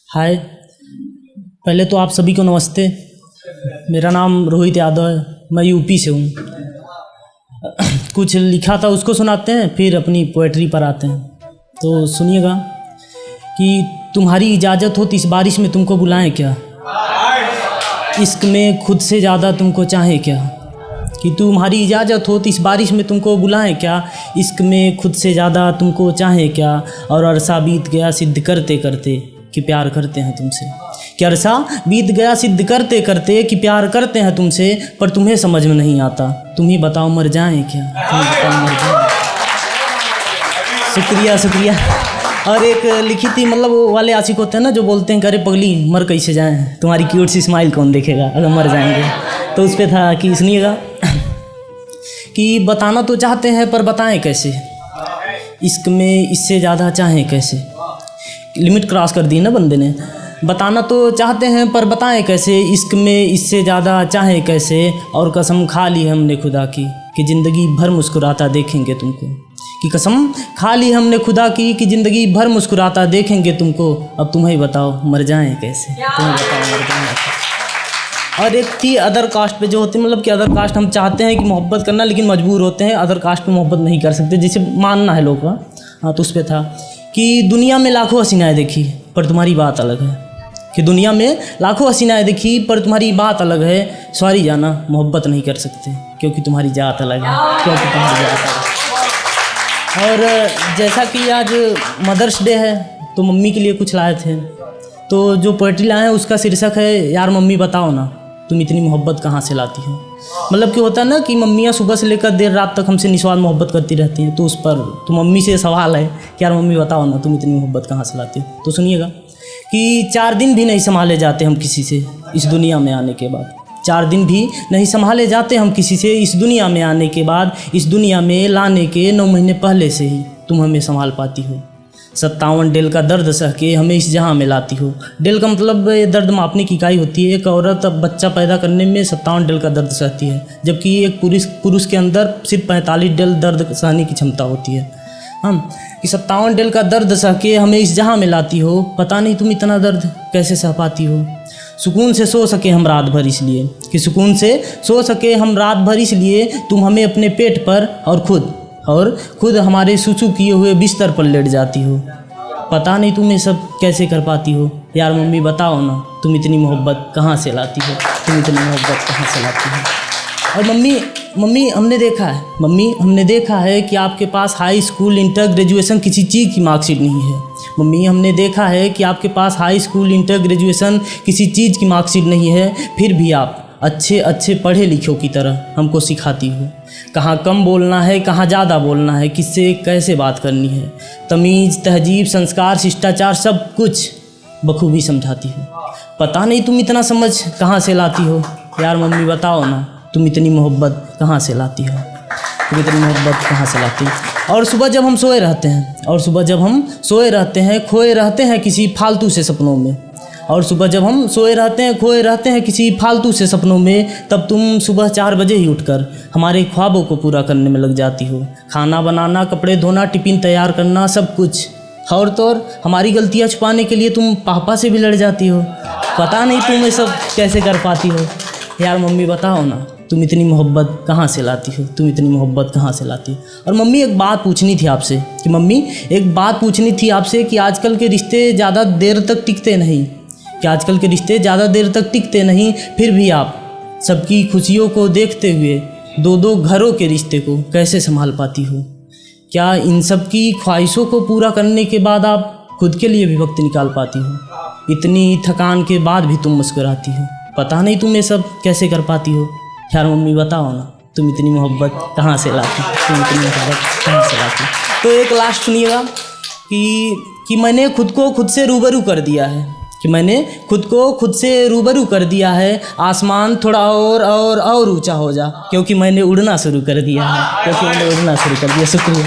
हाय, पहले तो आप सभी को नमस्ते। मेरा नाम रोहित यादव है, मैं यूपी से हूँ। कुछ लिखा था उसको सुनाते हैं, फिर अपनी पोएट्री पर आते हैं। तो सुनिएगा कि तुम्हारी इजाज़त हो तो इस बारिश में तुमको बुलाएं क्या, इश्क में खुद से ज़्यादा तुमको चाहें क्या। कि तुम्हारी इजाज़त हो तो इस बारिश में तुमको बुलाएं क्या, इश्क में खुद से ज़्यादा तुमको चाहें क्या। और अरसा बीत गया सिद्ध करते करते कि प्यार करते हैं तुमसे। कि अरसा बीत गया सिद्ध करते करते कि प्यार करते हैं तुमसे, पर तुम्हें समझ में नहीं आता। तुम ही बताओ मर जाएं क्या, तुम बताओ मर जाएं। शुक्रिया। और एक लिखी थी, मतलब वो वाले आशिक होते हैं ना जो बोलते हैं अरे पगली मर कैसे जाएं, तुम्हारी क्यूट सी स्माइल कौन देखेगा अगर मर जाएंगे। तो उस पर था कि सुनिएगा कि बताना तो चाहते हैं पर बताएं कैसे, इश्क में इससे ज़्यादा चाहें कैसे। लिमिट क्रॉस कर दी ना बंदे ने। बताना तो चाहते हैं पर बताएं कैसे, इश्क में इससे ज़्यादा चाहें कैसे। और कसम खा ली हमने खुदा की कि ज़िंदगी भर मुस्कुराता देखेंगे तुमको। कि कसम खा ली हमने खुदा की कि ज़िंदगी भर मुस्कुराता देखेंगे तुमको। अब तुम्हें बताओ मर जाएं कैसे, तुम्हें बताओ मर जाएं कैसे। और एक थी अदर कास्ट पे जो होती है, मतलब कि अदर कास्ट हम चाहते हैं कि मोहब्बत करना लेकिन मजबूर होते हैं, अदर कास्ट पे मोहब्बत नहीं कर सकते, जिसे मानना है लोग का। हाँ, तो उस पर था कि दुनिया में लाखों हसीनाएँ देखी पर तुम्हारी बात अलग है। कि दुनिया में लाखों हसीनाएँ देखी पर तुम्हारी बात अलग है। सॉरी जाना मोहब्बत नहीं कर सकते क्योंकि तुम्हारी जात अलग है, क्योंकि तुम्हारी जात अलग है। और जैसा कि आज मदर्स डे है तो मम्मी के लिए कुछ लाए थे। तो जो पोएट्री लाए हैं उसका शीर्षक है यार मम्मी बताओ ना तुम इतनी मोहब्बत कहाँ से लाती हो। मतलब कि होता है ना कि मम्मियाँ सुबह से लेकर देर रात तक हमसे निस्वार्थ मोहब्बत करती रहती हैं। तो उस पर तो मम्मी से सवाल है कि यार मम्मी बताओ ना तुम इतनी मोहब्बत कहाँ से लाती हो। तो सुनिएगा कि 4 दिन भी नहीं संभाले जाते हम किसी से इस दुनिया में आने के बाद। 4 दिन भी नहीं संभाले जाते हम किसी से इस दुनिया में आने के बाद। इस दुनिया में लाने के 9 महीने पहले से ही तुम हमें संभाल पाती हो। 57 डेल का दर्द सह के हमें इस जहां में लाती हो। डेल का मतलब ये दर्द मापने की इकाई होती है। एक औरत अब बच्चा पैदा करने में 57 डेल का दर्द सहती है, जबकि एक पुरुष के अंदर सिर्फ 45 डेल दर्द सहने की क्षमता होती है। हम कि 57 डेल का दर्द सह के हमें इस जहां में लाती हो। पता नहीं तुम इतना दर्द कैसे सह पाती हो। सुकून से सो सके हम रात भर इसलिए, कि सुकून से सो सके हम रात भर इसलिए तुम हमें अपने पेट पर और खुद हमारे सुसु किए हुए बिस्तर पर लेट जाती हो। पता नहीं तुम ये सब कैसे कर पाती हो। यार मम्मी बताओ ना तुम इतनी मोहब्बत कहाँ से लाती हो, तुम इतनी मोहब्बत कहाँ से लाती हो। और मम्मी हमने देखा है कि आपके पास हाई स्कूल इंटर ग्रेजुएशन किसी चीज़ की मार्कशीट नहीं है। मम्मी हमने देखा है कि आपके पास हाई स्कूल इंटर ग्रेजुएशन किसी चीज़ की मार्कशीट नहीं है, फिर भी आप अच्छे पढ़े लिखों की तरह हमको सिखाती हो। कहाँ कम बोलना है, कहाँ ज़्यादा बोलना है, किससे कैसे बात करनी है। तमीज़, तहजीब, संस्कार, शिष्टाचार सब कुछ बखूबी समझाती हो। पता नहीं तुम इतना समझ कहाँ से लाती हो। यार मम्मी बताओ ना तुम इतनी मोहब्बत कहाँ से लाती हो, तुम इतनी मोहब्बत कहाँ से लाती हो। और सुबह जब हम सोए रहते हैं खोए रहते हैं किसी फालतू से सपनों में। और सुबह जब हम सोए रहते हैं खोए रहते हैं किसी फालतू से सपनों में, तब तुम सुबह 4 बजे ही उठकर हमारे ख्वाबों को पूरा करने में लग जाती हो। खाना बनाना, कपड़े धोना, टिफ़िन तैयार करना, सब कुछ। और तो और हमारी गलतियाँ छुपाने के लिए तुम पापा से भी लड़ जाती हो। पता नहीं तुम ये सब कैसे कर पाती हो। यार मम्मी बताओ ना तुम इतनी मोहब्बत कहाँ से लाती हो, तुम इतनी मोहब्बत कहाँ से लाती हो। और मम्मी एक बात पूछनी थी आपसे कि आजकल के रिश्ते ज़्यादा देर तक टिकते नहीं, फिर भी आप सबकी खुशियों को देखते हुए 2-2 घरों के रिश्ते को कैसे संभाल पाती हो। क्या इन सब की ख्वाहिशों को पूरा करने के बाद आप खुद के लिए भी वक्त निकाल पाती हो। इतनी थकान के बाद भी तुम मुस्कुराती हो। पता नहीं तुम ये सब कैसे कर पाती हो। यार मम्मी बताओ ना तुम इतनी मोहब्बत कहाँ से लाती हो, तुम इतनी मोहब्बत कहाँ से लाती हो। तो एक लास्ट सुनिएगा कि मैंने खुद को खुद से रूबरू कर दिया है। आसमान थोड़ा और ऊंचा हो जा, क्योंकि मैंने उड़ना शुरू कर दिया है, शुक्रिया।